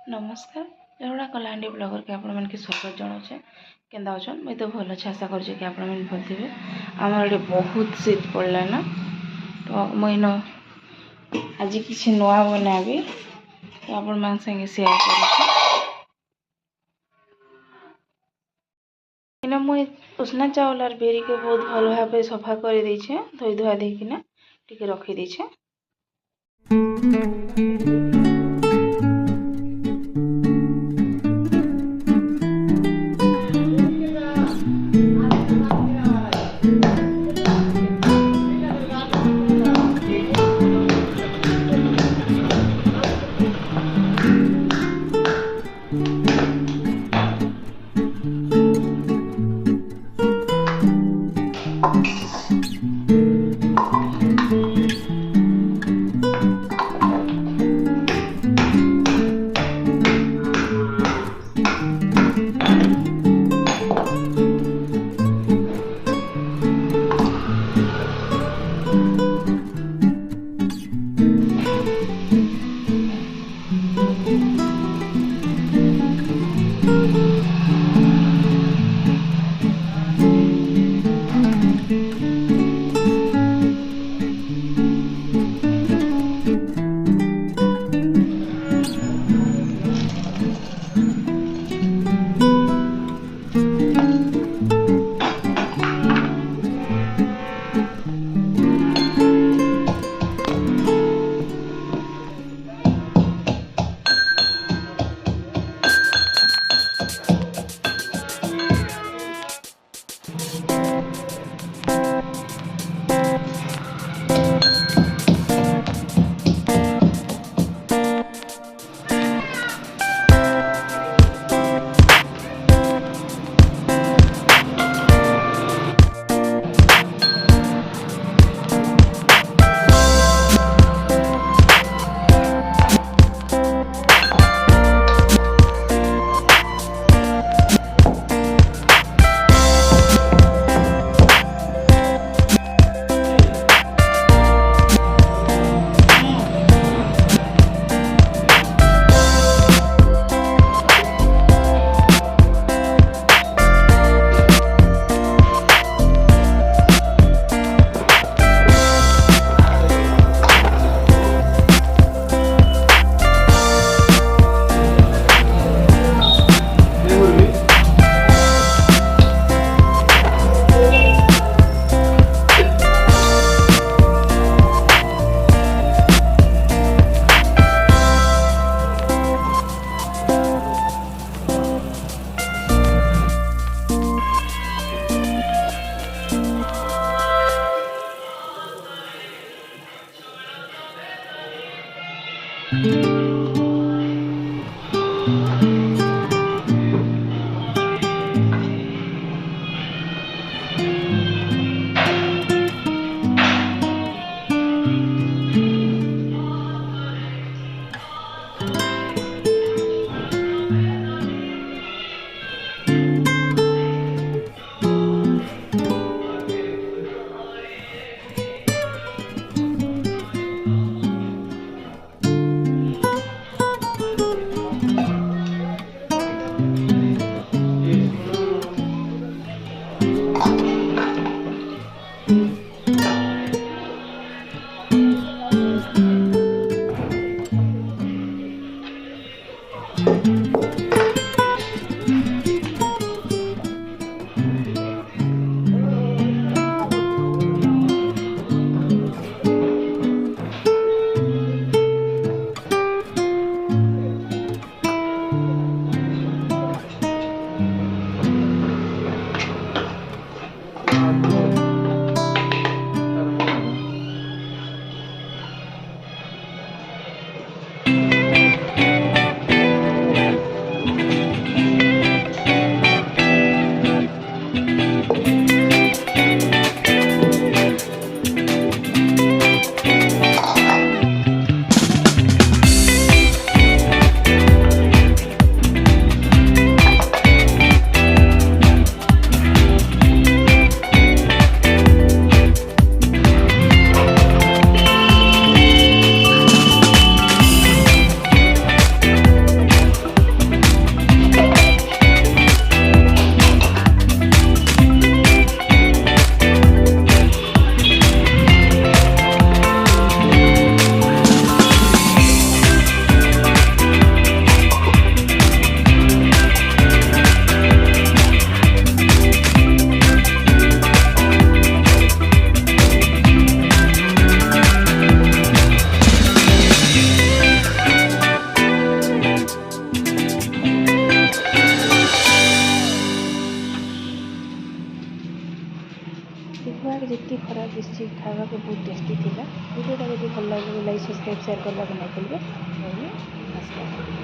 नमस्कार जरूरा कलाहांडी ब्लॉगर के आपण मन के स्वागत जनाऊे केन्दा अच्छन मुझे तो भल अच्छे आशा कर आपण मैंने भल थे आमर ये बहुत शीत पड़ला ना तो मुझे आज किसी नुआ बनाबी तो आपण मान संगे शेयर कर मुझे उसना चाउल और बेरी के बहुत भल भाव सफा कर देछे धोई धुआ देकिना टिके रखी देछे। देखा जितनी खराब दिशि खावा को बहुत टेस्टी थिला। वीडियोटा जब भल लगे लाइक सब्सक्राइब शेयर करने को नहीं भूलिए। नमस्कार।